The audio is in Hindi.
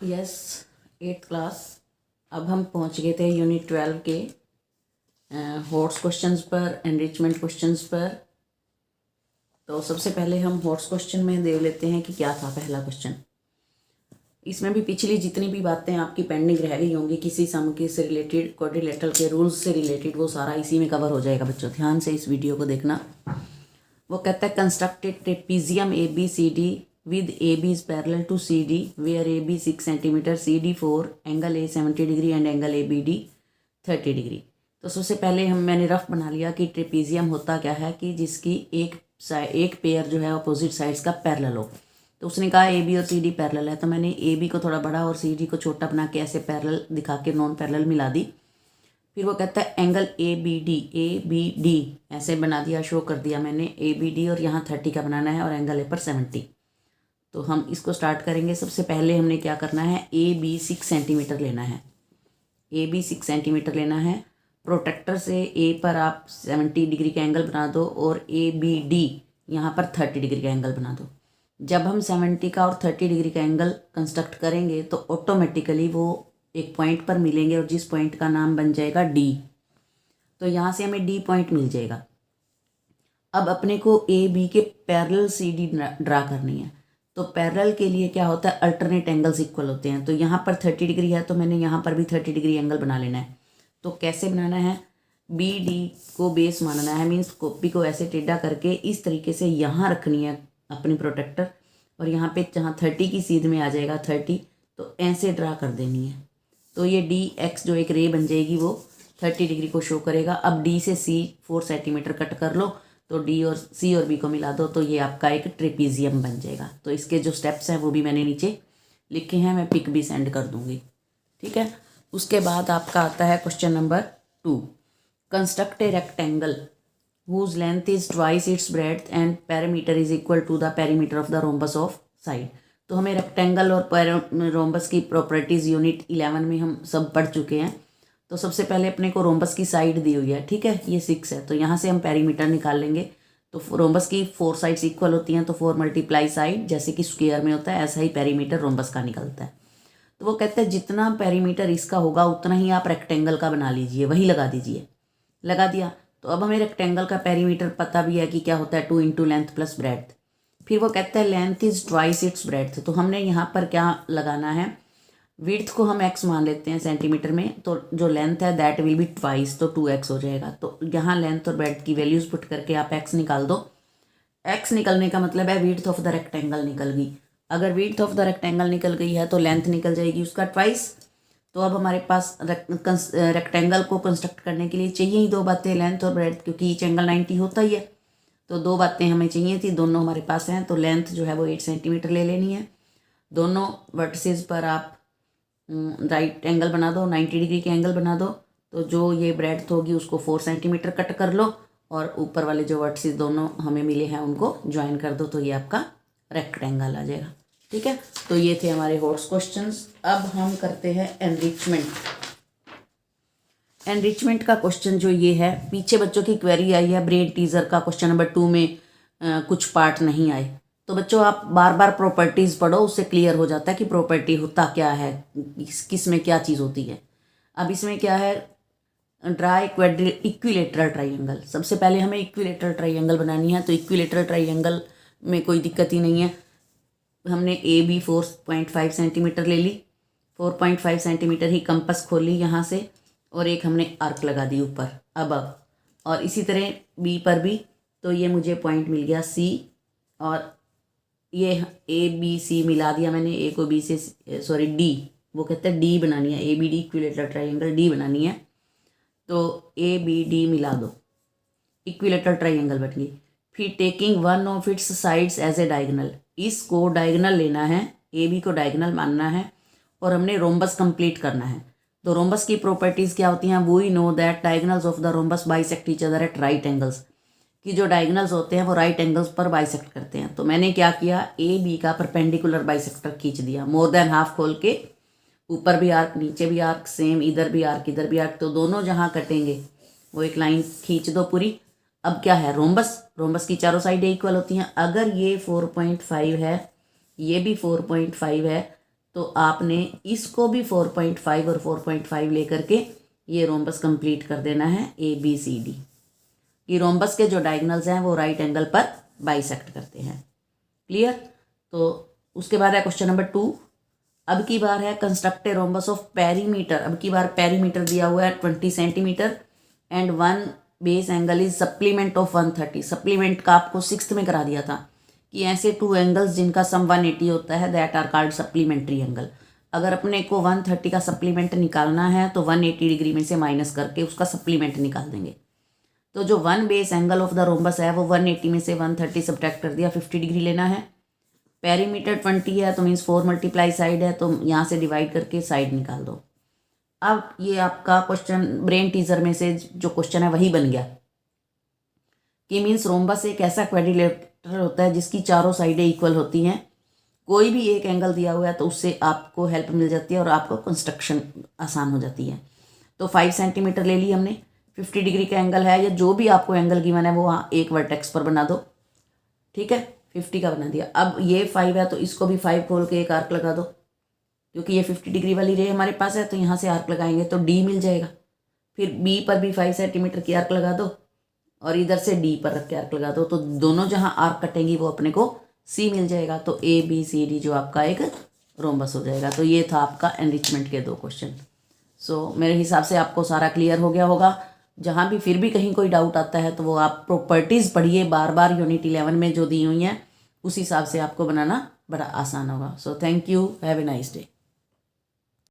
Yes, 8th class. अब हम पहुंच गए थे यूनिट 12 के हॉट्स क्वेश्चंस पर, एनरिचमेंट क्वेश्चंस पर। तो सबसे पहले हम हॉट्स क्वेश्चन में देख लेते हैं कि क्या था पहला क्वेश्चन। इसमें भी पिछली जितनी भी बातें आपकी पेंडिंग रह गई होंगी किसी सम के से रिलेटेड, क्वाड्रिलेटरल के रूल्स से रिलेटेड, वो सारा इसी में कवर हो जाएगा। बच्चों ध्यान से इस वीडियो को देखना। वो कहता है constructed trapezium ABCD with AB is parallel to CD where AB 6 cm, CD 4, angle A 70 degree and angle ABD 30 degree. तो सबसे पहले मैंने रफ बना लिया कि ट्रेपीजियम होता क्या है कि जिसकी एक पेयर जो है अपोजिट साइड्स का पैरेलल हो। तो उसने कहा AB और CD पैरेलल है, तो मैंने AB को थोड़ा बड़ा और CD को छोटा बना के ऐसे पैरेलल दिखा के नॉन पैरेलल मिला दी। फिर वो कहता है एंगल ABD ऐसे बना दिया, शो कर दिया मैंने ABD, और यहाँ 30 का बनाना है और एंगल ए पर 70। तो हम इसको स्टार्ट करेंगे। सबसे पहले हमने क्या करना है, AB 6 सेंटीमीटर लेना है। AB 6 सेंटीमीटर लेना है। प्रोट्रैक्टर से A पर आप 70 डिग्री का एंगल बना दो और ABD यहाँ पर 30 डिग्री का एंगल बना दो। जब हम 70 का और 30 डिग्री का एंगल कंस्ट्रक्ट करेंगे तो ऑटोमेटिकली वो एक पॉइंट पर मिलेंगे और जिस पॉइंट का नाम बन जाएगा D। तो यहाँ से हमें D पॉइंट मिल जाएगा। अब अपने को AB के पैरेलल CD ड्रा करनी है। तो पैरेलल के लिए क्या होता है, अल्टरनेट एंगल्स इक्वल होते हैं। तो यहाँ पर 30 डिग्री है तो मैंने यहाँ पर भी 30 डिग्री एंगल बना लेना है। तो कैसे बनाना है, BD को बेस मानना है, मीन्स कॉपी को ऐसे टेढ़ा करके इस तरीके से यहाँ रखनी है अपनी प्रोटेक्टर, और यहाँ पे जहाँ 30 की सीध में आ जाएगा 30, तो ऐसे ड्रा कर देनी है। तो ये DX जो एक रे बन जाएगी वो 30 डिग्री को शो करेगा। अब D से C 4 सेंटीमीटर कट कर लो, तो D और C और B को मिला दो, तो ये आपका एक ट्रेपीजियम बन जाएगा। तो इसके जो स्टेप्स हैं वो भी मैंने नीचे लिखे हैं, मैं पिक भी सेंड कर दूंगी, ठीक है। उसके बाद आपका आता है question number 2। Construct a rectangle whose length is twice its breadth and perimeter is equal to the perimeter of the rhombus of side। तो हमें रेक्टेंगल और रोम्बस की प्रॉपर्टीज़ यूनिट 11 में हम सब पढ़ चुके हैं। तो सबसे पहले अपने को रोम्बस की साइड दी हुई है, ठीक है, ये 6 है, तो यहाँ से हम पेरीमीटर निकाल लेंगे। तो रोम्बस की 4 साइड्स इक्वल होती हैं, तो 4 मल्टीप्लाई साइड, जैसे कि स्क्वायर में होता है ऐसा ही पेरीमीटर रोम्बस का निकलता है। तो वो कहते हैं जितना पेरीमीटर इसका होगा उतना ही आप रेक्टेंगल का बना लीजिए, वही लगा दीजिए। लगा दिया। तो अब हमें रेक्टेंगल का पेरीमीटर पता भी है कि क्या होता है, 2 इंटू लेंथ प्लस ब्रेड्थ। फिर वो कहता है length is twice its breadth. तो हमने यहाँ पर क्या लगाना है, विड्थ को हम x मान लेते हैं सेंटीमीटर में, तो जो लेंथ है दैट विल बी ट्वाइस, तो 2x हो जाएगा। तो यहाँ लेंथ और ब्रेड्थ की वैल्यूज पुट करके आप x निकाल दो। x निकलने का मतलब है विड्थ ऑफ द रेक्टेंगल निकल गई। अगर विड्थ ऑफ द रेक्टेंगल निकल गई है तो लेंथ निकल जाएगी उसका ट्वाइस। तो अब हमारे पास रेक्टेंगल को कंस्ट्रक्ट करने के लिए चाहिए ही 2 बातें, लेंथ और ब्रेड्थ, क्योंकि ईच एंगल 90 होता ही है। तो 2 बातें हमें चाहिए थी, दोनों हमारे पास हैं। तो लेंथ जो है वो 8 सेंटीमीटर ले लेनी है। दोनों वर्टिसेस पर आप राइट एंगल बना दो, 90 डिग्री के एंगल बना दो। तो जो ये ब्रेड्थ होगी उसको 4 सेंटीमीटर कट कर लो, और ऊपर वाले जो वर्टिसेस दोनों हमें मिले हैं उनको ज्वाइन कर दो, तो ये आपका रेक्टेंगल आ जाएगा, ठीक है। तो ये थे हमारे हॉट्स क्वेश्चंस। अब हम करते हैं एनरिचमेंट। एनरिचमेंट का क्वेश्चन जो ये है, पीछे बच्चों की क्वेरी आई है ब्रेन टीजर का क्वेश्चन नंबर 2 में कुछ पार्ट नहीं आए। तो बच्चों आप बार बार प्रॉपर्टीज़ पढ़ो, उससे क्लियर हो जाता है कि प्रॉपर्टी होता क्या है, किस में क्या चीज़ होती है। अब इसमें क्या है, ड्रा इक्विलेटरल ट्राइंगल। सबसे पहले हमें इक्विलेटरल ट्राइंगल बनानी है। तो इक्विलेटरल ट्राइंगल में कोई दिक्कत ही नहीं है। हमने AB 4.5 सेंटीमीटर ले ली, 4.5 सेंटीमीटर ही कंपस खोली यहाँ से, और एक हमने आर्क लगा दी ऊपर अब और इसी तरह B पर भी। तो ये मुझे पॉइंट मिल गया C, और ये ABC मिला दिया मैंने, A को B से, सॉरी D, वो कहते हैं D बनानी है, ABD इक्विलेटरल ट्राइंगल D बनानी है। तो ABD मिला दो, इक्विलेटरल ट्राइंगल बन गई। फिर taking one of its sides as a diagonal, इसको डायगोनल लेना है, AB को डायगोनल मानना है, और हमने रोम्बस कंप्लीट करना है। तो रोम्बस की प्रॉपर्टीज़ क्या होती हैं, we know that diagonals of the rhombus bisect each other at right angles, कि जो डायगोनल्स होते हैं वो राइट एंगल्स पर बाइसेक्ट करते हैं। तो मैंने क्या किया, AB का परपेंडिकुलर बाइसेक्टर खींच दिया, मोर देन हाफ खोल के, ऊपर भी आर्क नीचे भी आर्क, सेम इधर भी आर्क इधर भी आर्क, तो दोनों जहाँ कटेंगे वो एक लाइन खींच दो पूरी। अब क्या है, रोम्बस की चारों साइडें इक्वल होती हैं। अगर ये 4.5 है, ये भी 4.5 है, तो आपने इसको भी 4.5 और 4.5 लेकर के ये रोम्बस कंप्लीट कर देना है ABCD। ये रोम्बस के जो डायगोनल्स हैं वो राइट एंगल पर बाइसेक्ट करते हैं। क्लियर। तो उसके बाद है क्वेश्चन नंबर 2। अब की बार है construct a rhombus of perimeter. अब की बार पेरीमीटर दिया हुआ है 20 centimetre and one base angle is supplement of 130। Supplement का आपको 6th में करा दिया था कि ऐसे 2 एंगल्स जिनका सम 180 होता है that are called supplementary angle. अगर अपने को 130 का सप्लीमेंट निकालना है तो 180 डिग्री में से माइनस करके उसका सप्लीमेंट निकाल देंगे। तो जो one base angle of the rhombus है वो 180 में से 130 सब्ट्रैक्ट कर दिया, 50 डिग्री लेना है। पेरीमीटर 20 है तो मीन्स 4 मल्टीप्लाई साइड है तो यहाँ से डिवाइड करके साइड निकाल दो। अब ये आपका क्वेश्चन ब्रेन टीजर में से जो क्वेश्चन है वही बन गया कि मीन्स रोम्बस एक ऐसा क्वाड्रिलेटरल होता है जिसकी चारों साइडें इक्वल होती हैं। कोई भी एक एंगल दिया हुआ है तो उससे आपको हेल्प मिल जाती है और आपको कंस्ट्रक्शन आसान हो जाती है। तो 5 सेंटीमीटर ले ली हमने, 50 डिग्री का एंगल है या जो भी आपको एंगल गिवन है वो वहाँ एक वर्टेक्स पर बना दो। ठीक है, 50 का बना दिया। अब ये 5 है तो इसको भी 5 खोल के एक आर्क लगा दो, क्योंकि ये 50 डिग्री वाली रे हमारे पास है तो यहाँ से आर्क लगाएंगे तो D मिल जाएगा। फिर B पर भी 5 सेंटीमीटर की आर्क लगा दो और इधर से D पर रख के आर्क लगा दो, तो दोनों जहाँ आर्क कटेंगी वो अपने को C मिल जाएगा। तो ABCD जो आपका एक रोम्बस हो जाएगा। तो ये था आपका एनरिचमेंट के 2 क्वेश्चन। सो मेरे हिसाब से आपको सारा क्लियर हो गया होगा। जहाँ भी फिर भी कहीं कोई डाउट आता है तो वो आप प्रॉपर्टीज़ पढ़िए बार बार, यूनिट 11 में जो दी हुई हैं उस हिसाब से आपको बनाना बड़ा आसान होगा। So thank you, have a nice day.